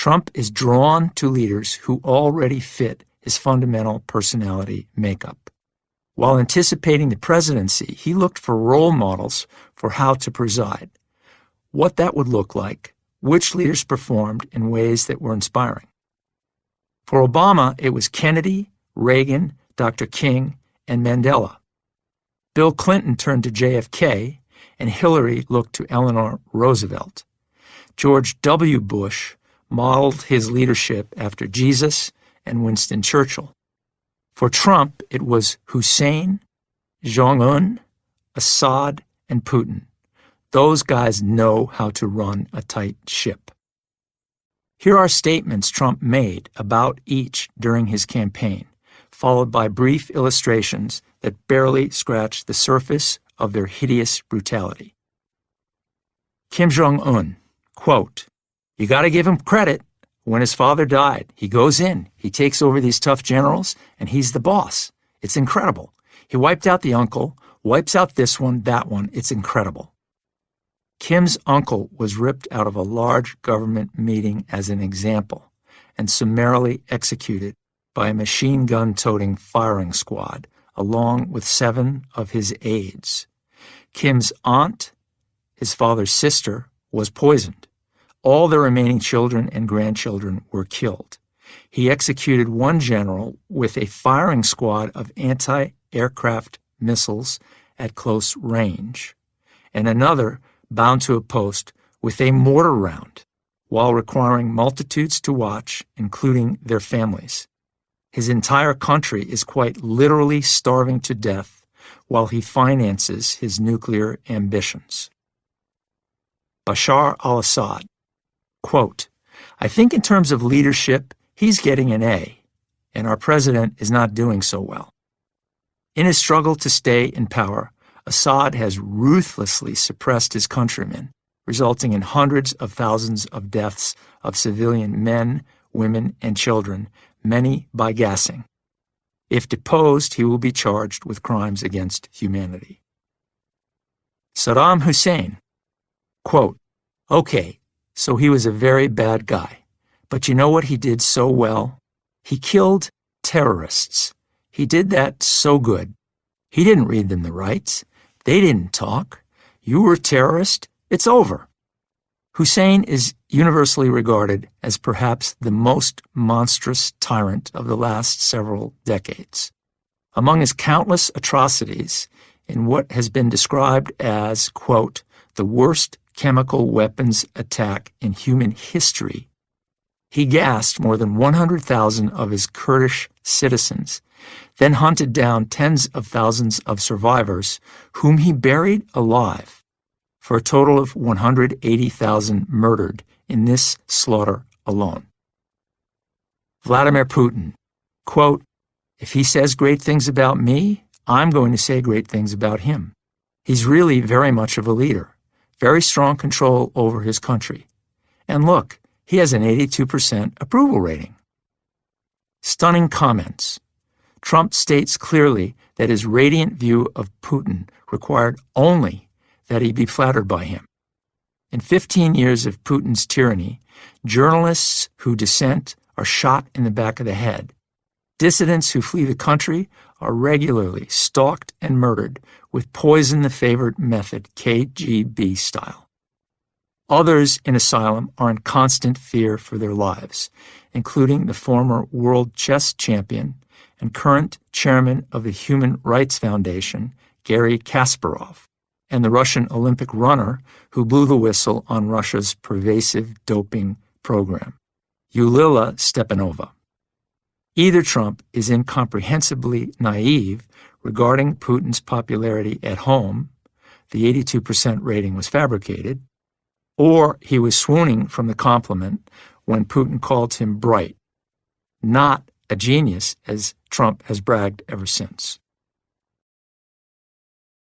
Trump is drawn to leaders who already fit his fundamental personality makeup. While anticipating the presidency, he looked for role models for how to preside, what that would look like, which leaders performed in ways that were inspiring. For Obama, it was Kennedy, Reagan, Dr. King, and Mandela. Bill Clinton turned to JFK, and Hillary looked to Eleanor Roosevelt. George W. Bush modeled his leadership after Jesus and Winston Churchill. For Trump, it was Hussein, Jong, Assad, and Putin. Those guys know how to run a tight ship. Here are statements Trump made about each during his campaign, followed by brief illustrations that barely scratch the surface of their hideous brutality. Kim Jong-un, quote, "You got to give him credit. When his father died, he goes in, he takes over these tough generals, and he's the boss. It's incredible. He wiped out the uncle, wipes out this one, that one. It's incredible." Kim's uncle was ripped out of a large government meeting as an example and summarily executed by a machine gun-toting firing squad, along with 7 of his aides. Kim's aunt, his father's sister, was poisoned. All the remaining children and grandchildren were killed. He executed one general with a firing squad of anti-aircraft missiles at close range, and another bound to a post with a mortar round, while requiring multitudes to watch, including their families. His entire country is quite literally starving to death while he finances his nuclear ambitions. Bashar al-Assad, quote, "I think in terms of leadership, he's getting an A, and our president is not doing so well. In his struggle to stay in power, Assad has ruthlessly suppressed his countrymen, resulting in hundreds of thousands of deaths of civilian men, women, and children, many by gassing. If deposed, he will be charged with crimes against humanity." Saddam Hussein, quote, "Okay, so he was a very bad guy, but you know what he did so well? He killed terrorists. He did that so good. He didn't read them the rights. They didn't talk. You were a terrorist. It's over." Hussein is universally regarded as perhaps the most monstrous tyrant of the last several decades. Among his countless atrocities, in what has been described as, quote, "the worst chemical weapons attack in human history," he gassed more than 100,000 of his Kurdish citizens, then hunted down tens of thousands of survivors whom he buried alive, for a total of 180,000 murdered in this slaughter alone. Vladimir Putin, quote, "If he says great things about me, I'm going to say great things about him. He's really very much of a leader, very strong control over his country. And look, he has an 82% approval rating." Stunning comments. Trump states clearly that his radiant view of Putin required only that he be flattered by him. In 15 years of Putin's tyranny, journalists who dissent are shot in the back of the head. Dissidents who flee the country are regularly stalked and murdered with poison the favored method, KGB style. Others in asylum are in constant fear for their lives, including the former world chess champion and current chairman of the Human Rights Foundation, Garry Kasparov, and the Russian Olympic runner who blew the whistle on Russia's pervasive doping program, Yulia Stepanova. Either Trump is incomprehensibly naive regarding Putin's popularity at home, the 82% rating was fabricated, or he was swooning from the compliment when Putin called him bright, not a genius as Trump has bragged ever since.